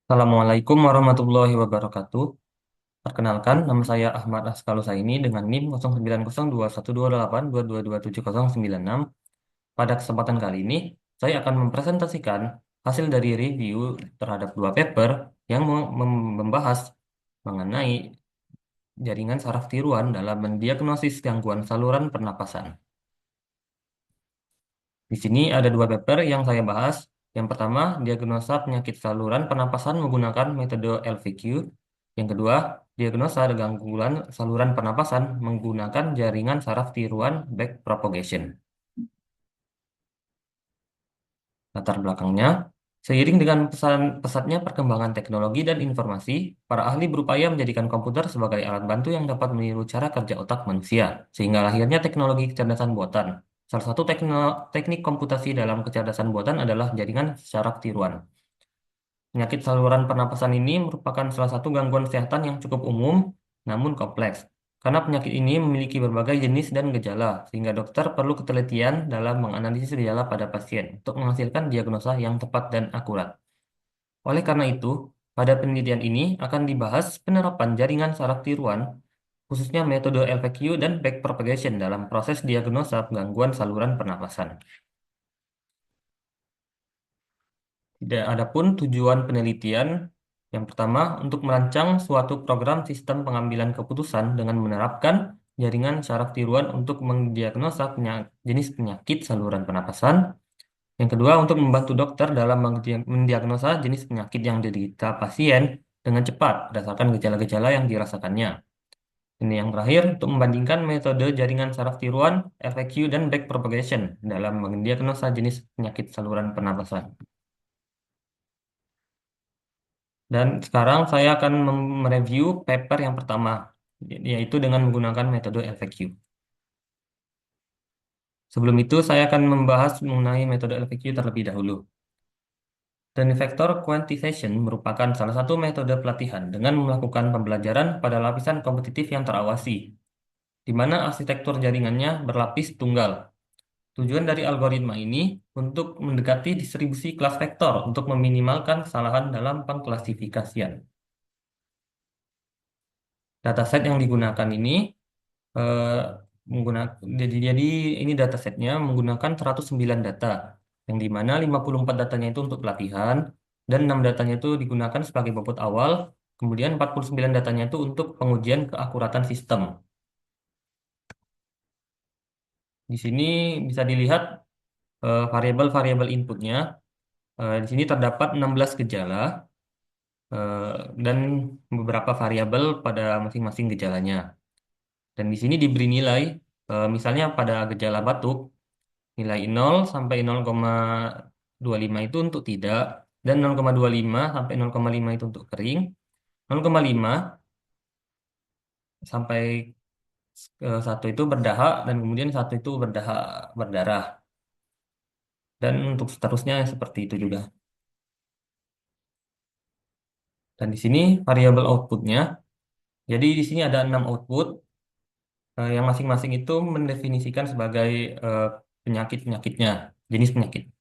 Assalamualaikum warahmatullahi wabarakatuh. Perkenalkan, nama saya Ahmad Askalusaini dengan NIM 0902128822270096. Pada kesempatan kali ini, saya akan mempresentasikan hasil dari review terhadap dua paper yang membahas mengenai jaringan saraf tiruan dalam mendiagnosis gangguan saluran pernapasan. Di sini ada dua paper yang saya bahas. Yang pertama, diagnosa penyakit saluran pernapasan menggunakan metode LVQ. Yang kedua, diagnosa gangguan saluran pernapasan menggunakan jaringan saraf tiruan backpropagation. Latar belakangnya, seiring dengan pesatnya perkembangan teknologi dan informasi, para ahli berupaya menjadikan komputer sebagai alat bantu yang dapat meniru cara kerja otak manusia, sehingga lahirnya teknologi kecerdasan buatan. Salah satu teknik komputasi dalam kecerdasan buatan adalah jaringan saraf tiruan. Penyakit saluran pernapasan ini merupakan salah satu gangguan kesehatan yang cukup umum, namun kompleks. Karena penyakit ini memiliki berbagai jenis dan gejala, sehingga dokter perlu ketelitian dalam menganalisis gejala pada pasien untuk menghasilkan diagnosa yang tepat dan akurat. Oleh karena itu, pada penelitian ini akan dibahas penerapan jaringan saraf tiruan, khususnya metode LVQ dan backpropagation dalam proses diagnosa gangguan saluran pernapasan. Adapun tujuan penelitian yang pertama untuk merancang suatu program sistem pengambilan keputusan dengan menerapkan jaringan saraf tiruan untuk mendiagnosa jenis penyakit saluran pernapasan. Yang kedua untuk membantu dokter dalam mendiagnosa jenis penyakit yang diderita pasien dengan cepat berdasarkan gejala-gejala yang dirasakannya. Ini yang terakhir untuk membandingkan metode jaringan saraf tiruan, FAQ, dan backpropagation dalam mendiagnosa jenis penyakit saluran pernapasan. Dan sekarang saya akan mereview paper yang pertama, yaitu dengan menggunakan metode LVQ. Sebelum itu, saya akan membahas mengenai metode LVQ terlebih dahulu. Training Vector Quantization merupakan salah satu metode pelatihan dengan melakukan pembelajaran pada lapisan kompetitif yang terawasi, di mana arsitektur jaringannya berlapis tunggal. Tujuan dari algoritma ini untuk mendekati distribusi kelas vektor untuk meminimalkan kesalahan dalam pengklasifikasian. Dataset yang digunakan ini eh, menggunakan jadi ini datasetnya menggunakan 109 data yang di mana 54 datanya itu untuk pelatihan dan 6 datanya itu digunakan sebagai bobot awal, kemudian 49 datanya itu untuk pengujian keakuratan sistem. Di sini bisa dilihat variabel-variabel inputnya. Di sini terdapat 16 gejala eh, dan beberapa variabel pada masing-masing gejalanya. Dan di sini diberi nilai, misalnya pada gejala batuk, nilai 0 sampai 0,25 itu untuk tidak, dan 0,25 sampai 0,5 itu untuk kering, 0,5 sampai 1 itu berdahak, dan kemudian 1 itu berdarah. Dan untuk seterusnya seperti itu juga. Dan di sini variabel outputnya, jadi di sini ada 6 output, yang masing-masing itu mendefinisikan sebagai eh, penyakit-penyakitnya, jenis penyakit.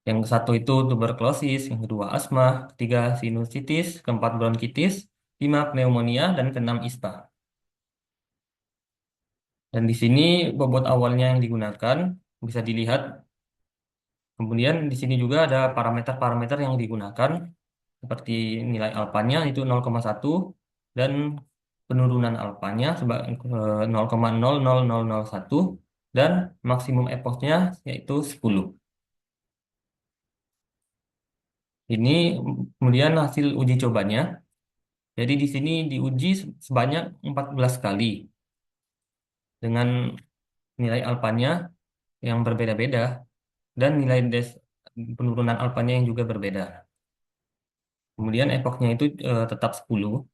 Yang satu itu tuberkulosis, yang kedua asma, ketiga sinusitis, keempat bronkitis, lima pneumonia, dan keenam ispa. Dan di sini bobot awalnya yang digunakan bisa dilihat. Kemudian di sini juga ada parameter-parameter yang digunakan seperti nilai alfanya itu 0,1 dan penurunan alfanya 0,00001 dan maksimum epochnya yaitu 10. Ini kemudian hasil uji cobanya. Jadi di sini diuji sebanyak 14 kali dengan nilai alfanya yang berbeda-beda dan nilai penurunan alfanya yang juga berbeda. Kemudian epochnya itu tetap 10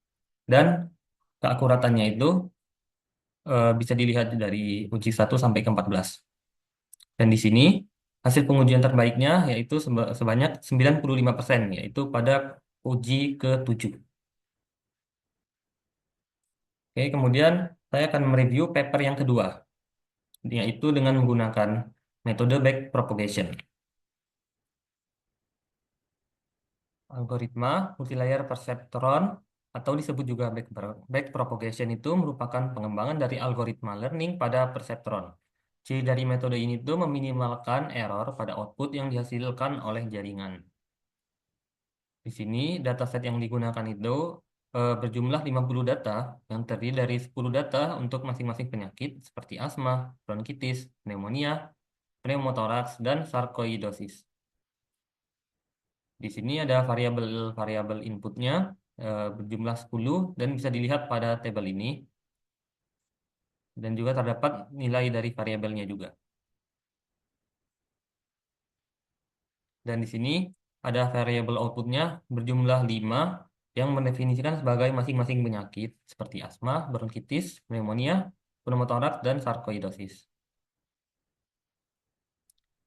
dan keakuratannya itu bisa dilihat dari uji 1 sampai ke 14. Dan di sini hasil pengujian terbaiknya yaitu sebanyak 95%, yaitu pada uji ke-7. Oke, kemudian saya akan mereview paper yang kedua, yaitu dengan menggunakan metode backpropagation. Algoritma multilayer perceptron atau disebut juga backpropagation itu merupakan pengembangan dari algoritma learning pada perceptron. Ciri dari metode ini tuh meminimalkan error pada output yang dihasilkan oleh jaringan. Di sini dataset yang digunakan itu berjumlah 50 data yang terdiri dari 10 data untuk masing-masing penyakit seperti asma, bronkitis, pneumonia, pneumotoraks, dan sarkoidosis. Di sini ada variabel-variabel inputnya berjumlah 10 dan bisa dilihat pada tabel ini dan juga terdapat nilai dari variabelnya juga. Dan di sini ada variabel outputnya berjumlah 5 yang mendefinisikan sebagai masing-masing penyakit seperti asma, bronkitis, pneumonia, pneumotoraks, dan sarkoidosis.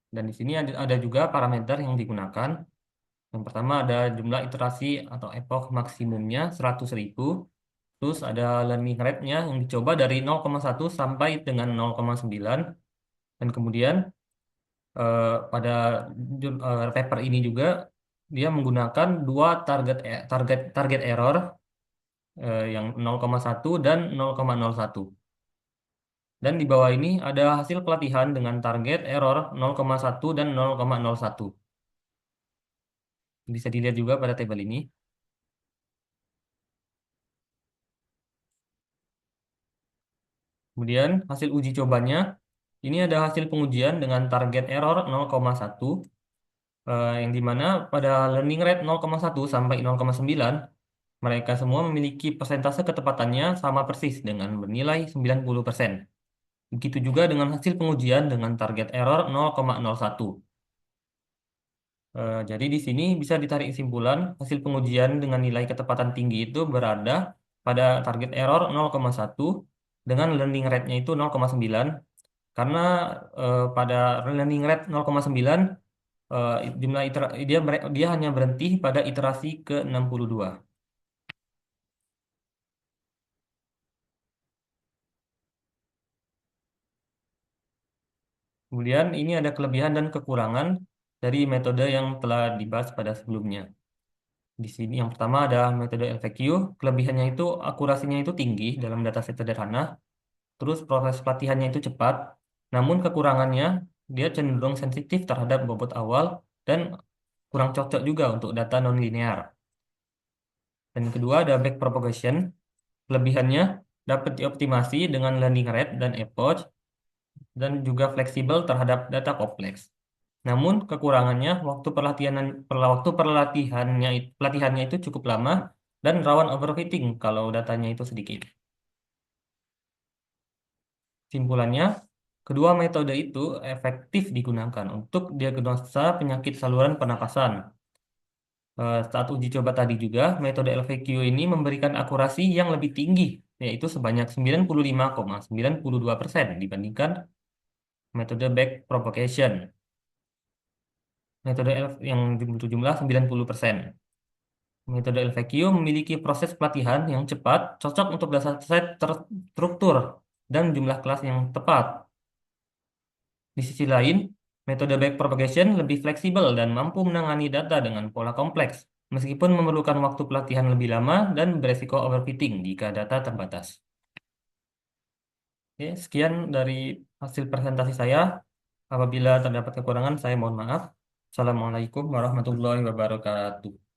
Dan di sini ada juga parameter yang digunakan. Yang pertama ada jumlah iterasi atau epoch maksimumnya 100.000. Terus ada learning rate-nya yang dicoba dari 0,1 sampai dengan 0,9. Dan kemudian pada paper ini juga dia menggunakan dua target error yang 0,1 dan 0,01. Dan di bawah ini ada hasil pelatihan dengan target error 0,1 dan 0,01. Bisa dilihat juga pada tabel ini. Kemudian hasil uji cobanya, ini ada hasil pengujian dengan target error 0,1, yang dimana pada learning rate 0,1 sampai 0,9, mereka semua memiliki persentase ketepatannya sama persis dengan bernilai 90%. Begitu juga dengan hasil pengujian dengan target error 0,01. Jadi di sini bisa ditarik kesimpulan hasil pengujian dengan nilai ketepatan tinggi itu berada pada target error 0,1 dengan learning rate-nya itu 0,9 karena pada learning rate 0,9 jumlah dia hanya berhenti pada iterasi ke 62. Kemudian ini ada kelebihan dan kekurangan dari metode yang telah dibahas pada sebelumnya. Di sini yang pertama ada metode LVQ, kelebihannya itu akurasinya itu tinggi dalam dataset sederhana, terus proses pelatihannya itu cepat, namun kekurangannya dia cenderung sensitif terhadap bobot awal dan kurang cocok juga untuk data nonlinear. Dan yang kedua ada backpropagation, kelebihannya dapat dioptimasi dengan learning rate dan epoch dan juga fleksibel terhadap data kompleks. Namun kekurangannya pelatihannya itu cukup lama dan rawan overfitting kalau datanya itu sedikit. Simpulannya, kedua metode itu efektif digunakan untuk diagnosa penyakit saluran pernapasan. Saat uji coba tadi juga, metode LVQ ini memberikan akurasi yang lebih tinggi, yaitu sebanyak 95,92% dibandingkan metode backpropagation. Metode yang jumlah 90%. Metode LVQ memiliki proses pelatihan yang cepat, cocok untuk dataset terstruktur, dan jumlah kelas yang tepat. Di sisi lain, metode backpropagation lebih fleksibel dan mampu menangani data dengan pola kompleks, meskipun memerlukan waktu pelatihan lebih lama dan beresiko overfitting jika data terbatas. Oke, sekian dari hasil presentasi saya. Apabila terdapat kekurangan, saya mohon maaf. Assalamualaikum warahmatullahi wabarakatuh.